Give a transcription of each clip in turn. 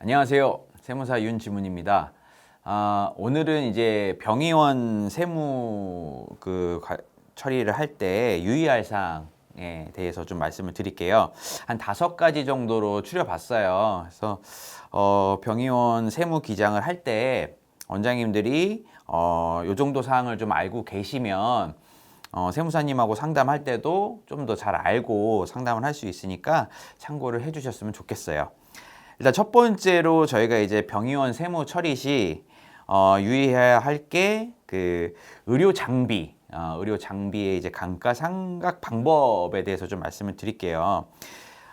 안녕하세요. 세무사 윤지문입니다. 오늘은 이제 병의원 세무 처리를 할 때 유의할 사항에 대해서 좀 말씀을 드릴게요. 한 5가지 정도로 추려봤어요. 그래서 병의원 세무 기장을 할 때 원장님들이 요 정도 사항을 좀 알고 계시면 세무사님하고 상담할 때도 좀 더 잘 알고 상담을 할 수 있으니까 참고를 해주셨으면 좋겠어요. 일단 첫 번째로 저희가 이제 병의원 세무 처리 시 유의해야 할 게 그 의료 장비의 이제 감가상각 방법에 대해서 좀 말씀을 드릴게요.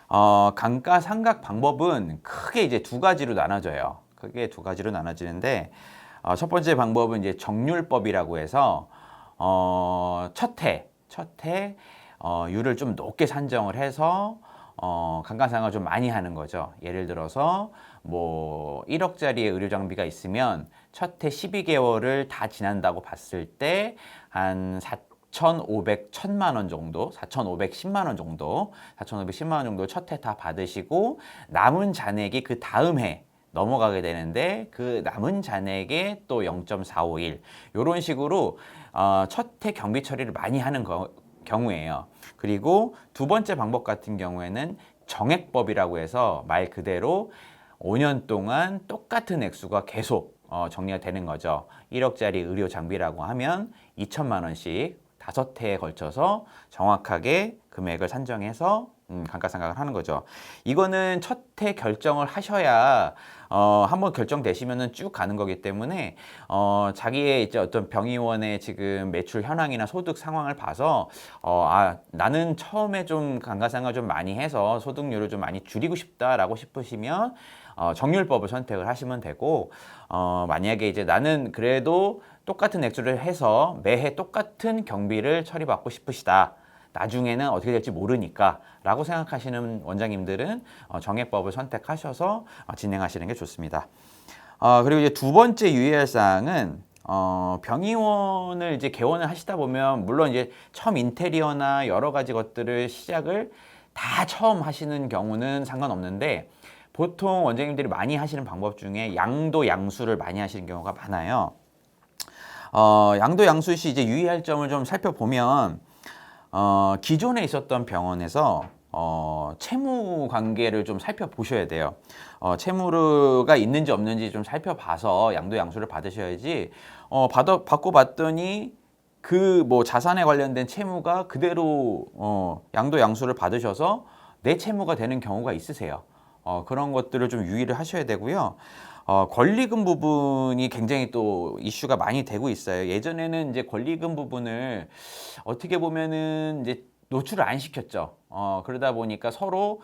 감가상각 방법은 크게 이제 2가지로 나눠져요. 크게 2가지로 나눠지는데 첫 번째 방법은 이제 정률법이라고 해서 첫 해 율을 좀 높게 산정을 해서 감가상각을 좀 많이 하는 거죠. 예를 들어서 뭐 1억짜리의 의료 장비가 있으면 첫 해 12개월을 다 지난다고 봤을 때 한 4,510만 원 정도, 4,510만 원 정도 첫 해 다 받으시고 남은 잔액이 그 다음 해 넘어가게 되는데 그 남은 잔액에 또 0.451 이런 식으로 첫 해 경비 처리를 많이 하는 경우예요. 그리고 두 번째 방법 같은 경우에는 정액법이라고 해서 말 그대로 5년 동안 똑같은 액수가 계속 정리가 되는 거죠. 1억짜리 의료 장비라고 하면 2천만 원씩 5해에 걸쳐서 정확하게 금액을 산정해서 감가상각을 하는 거죠. 이거는 첫 해 결정을 하셔야 한번 결정되시면은 쭉 가는 거기 때문에 자기의 이제 어떤 병의원의 지금 매출 현황이나 소득 상황을 봐서 나는 처음에 좀 감가상각을 좀 많이 해서 소득률을 좀 많이 줄이고 싶다라고 싶으시면 정률법을 선택을 하시면 되고 만약에 이제 나는 그래도 똑같은 액수를 해서 매해 똑같은 경비를 처리받고 싶으시다. 나중에는 어떻게 될지 모르니까 라고 생각하시는 원장님들은 정액법을 선택하셔서 진행하시는 게 좋습니다. 그리고 이제 두 번째 유의할 사항은 병의원을 이제 개원을 하시다 보면 물론 이제 처음 인테리어나 여러 가지 것들을 시작을 다 처음 하시는 경우는 상관없는데 보통 원장님들이 많이 하시는 방법 중에 양도 양수를 많이 하시는 경우가 많아요. 양도 양수 시 이제 유의할 점을 좀 살펴보면 기존에 있었던 병원에서 채무 관계를 좀 살펴보셔야 돼요. 채무가 있는지 없는지 좀 살펴봐서 양도 양수를 받으셔야지 받고 봤더니 그 뭐 자산에 관련된 채무가 그대로 양도 양수를 받으셔서 내 채무가 되는 경우가 있으세요. 그런 것들을 좀 유의를 하셔야 되고요. 권리금 부분이 굉장히 또 이슈가 많이 되고 있어요. 예전에는 이제 권리금 부분을 어떻게 보면은 이제 노출을 안 시켰죠. 그러다 보니까 서로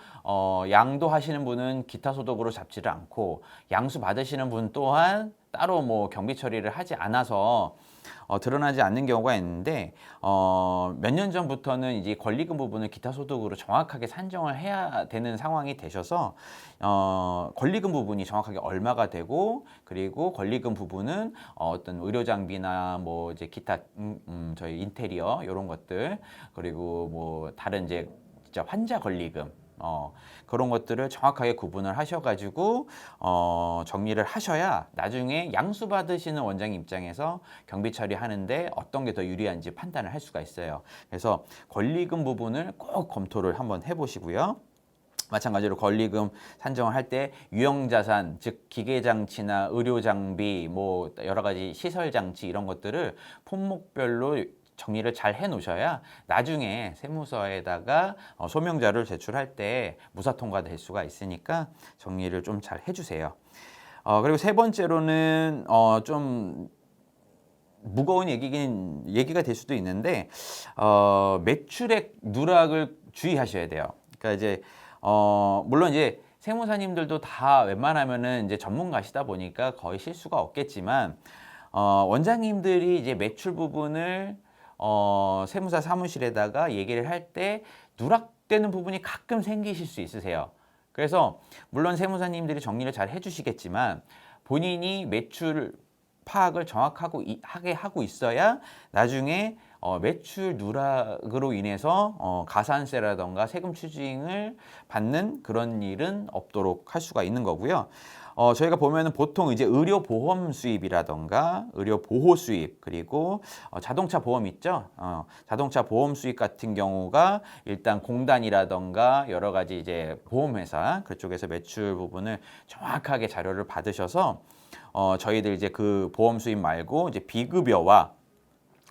양도하시는 분은 기타 소득으로 잡지를 않고 양수 받으시는 분 또한 따로 뭐 경비 처리를 하지 않아서 드러나지 않는 경우가 있는데 몇 년 전부터는 이제 권리금 부분을 기타 소득으로 정확하게 산정을 해야 되는 상황이 되셔서 권리금 부분이 정확하게 얼마가 되고 그리고 권리금 부분은 어떤 의료 장비나 뭐 이제 기타 저희 인테리어 이런 것들 그리고 뭐 다른 이제 진짜 환자 권리금 그런 것들을 정확하게 구분을 하셔가지고 정리를 하셔야 나중에 양수 받으시는 원장님 입장에서 경비 처리하는데 어떤 게 더 유리한지 판단을 할 수가 있어요. 그래서 권리금 부분을 꼭 검토를 한번 해보시고요. 마찬가지로 권리금 산정을 할 때 유형자산, 즉 기계장치나 의료장비, 뭐 여러 가지 시설장치 이런 것들을 품목별로 정리를 잘 해놓으셔야 나중에 세무서에다가 소명자료를 제출할 때 무사 통과될 수가 있으니까 정리를 좀 잘 해주세요. 그리고 세 번째로는 좀 무거운 얘기가 될 수도 있는데 매출액 누락을 주의하셔야 돼요. 그러니까 이제 물론 이제 세무사님들도 다 웬만하면은 이제 전문가시다 보니까 거의 실수가 없겠지만 원장님들이 이제 매출 부분을 세무사 사무실에다가 얘기를 할 때 누락되는 부분이 가끔 생기실 수 있으세요. 그래서 물론 세무사님들이 정리를 잘 해주시겠지만 본인이 매출 파악을 정확하게 하고 있어야 나중에 매출 누락으로 인해서 가산세라던가 세금 추징을 받는 그런 일은 없도록 할 수가 있는 거고요. 저희가 보면은 보통 이제 의료보험 수입이라던가 의료보호 수입 그리고 자동차 보험 있죠. 자동차 보험 수입 같은 경우가 일단 공단이라던가 여러 가지 이제 보험회사 그쪽에서 매출 부분을 정확하게 자료를 받으셔서 저희들 이제 그 보험 수입 말고 이제 비급여와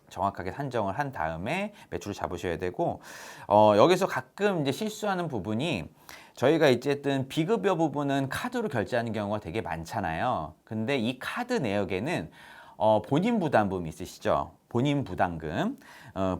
정확하게 산정을 한 다음에 매출을 잡으셔야 되고 여기서 가끔 이제 실수하는 부분이 저희가 어쨌든 비급여 부분은 카드로 결제하는 경우가 되게 많잖아요. 근데 이 카드 내역에는 본인 부담금 있으시죠? 본인 부담금.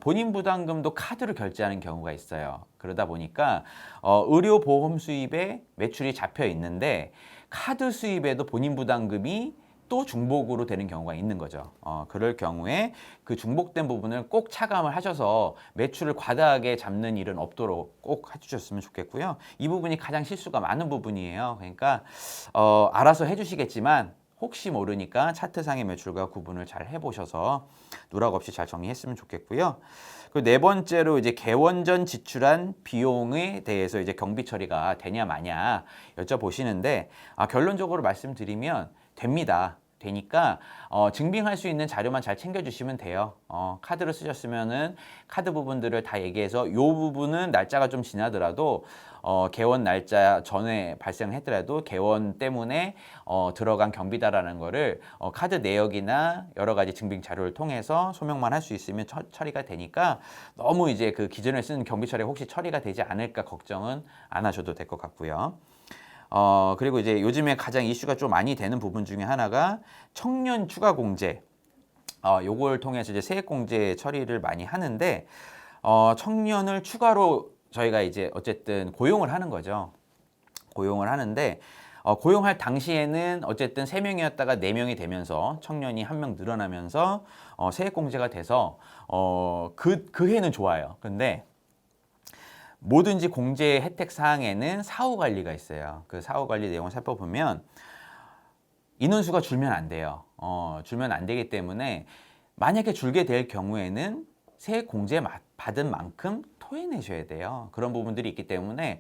본인 부담금도 카드로 결제하는 경우가 있어요. 그러다 보니까 의료보험 수입에 매출이 잡혀 있는데 카드 수입에도 본인 부담금이 또 중복으로 되는 경우가 있는 거죠. 그럴 경우에 그 중복된 부분을 꼭 차감을 하셔서 매출을 과다하게 잡는 일은 없도록 꼭 해주셨으면 좋겠고요. 이 부분이 가장 실수가 많은 부분이에요. 그러니까 알아서 해주시겠지만 혹시 모르니까 차트상의 매출과 구분을 잘 해보셔서 누락 없이 잘 정리했으면 좋겠고요. 그리고 네 번째로 이제 개원 전 지출한 비용에 대해서 이제 경비 처리가 되냐 마냐 여쭤보시는데 결론적으로 말씀드리면 됩니다. 되니까 증빙할 수 있는 자료만 잘 챙겨주시면 돼요. 카드를 쓰셨으면은 카드 부분들을 다 얘기해서 이 부분은 날짜가 좀 지나더라도 개원 날짜 전에 발생했더라도 개원 때문에 들어간 경비다라는 거를 카드 내역이나 여러 가지 증빙 자료를 통해서 소명만 할 수 있으면 처리가 되니까 너무 이제 그 기존에 쓰는 경비 처리가 혹시 처리가 되지 않을까 걱정은 안 하셔도 될 것 같고요. 그리고 이제 요즘에 가장 이슈가 좀 많이 되는 부분 중에 하나가 청년 추가 공제. 요걸 통해서 이제 세액 공제 처리를 많이 하는데, 청년을 추가로 저희가 이제 어쨌든 고용을 하는 거죠. 고용을 하는데, 고용할 당시에는 어쨌든 3명이었다가 4명이 되면서 청년이 1명 늘어나면서 세액 공제가 돼서 그 해는 좋아요. 근데 뭐든지 공제 혜택 사항에는 사후 관리가 있어요. 그 사후 관리 내용을 살펴보면 인원수가 줄면 안 돼요. 줄면 안 되기 때문에 만약에 줄게 될 경우에는 세액 공제 받은 만큼 토해내셔야 돼요. 그런 부분들이 있기 때문에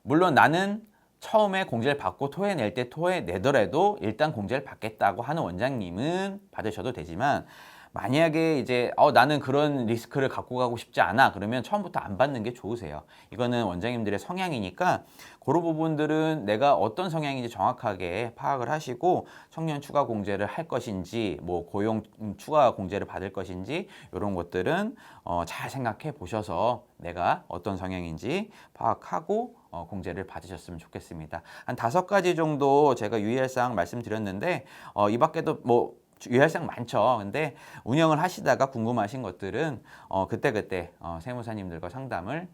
물론 나는 처음에 공제를 받고 토해낼 때 토해내더라도 일단 공제를 받겠다고 하는 원장님은 받으셔도 되지만 만약에 이제 나는 그런 리스크를 갖고 가고 싶지 않아 그러면 처음부터 안 받는 게 좋으세요. 이거는 원장님들의 성향이니까 그런 부분들은 내가 어떤 성향인지 정확하게 파악을 하시고 청년 추가 공제를 할 것인지 뭐 고용 추가 공제를 받을 것인지 이런 것들은 잘 생각해 보셔서 내가 어떤 성향인지 파악하고 공제를 받으셨으면 좋겠습니다. 한 5가지 정도 제가 유의할 사항 말씀드렸는데 이 밖에도 뭐 유의할 사항 많죠. 근데 운영을 하시다가 궁금하신 것들은 그때그때 세무사님들과 상담을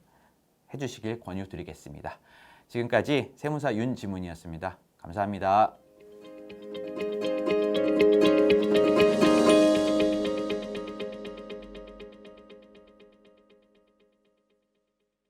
해주시길 권유드리겠습니다. 지금까지 세무사 윤지문이었습니다. 감사합니다.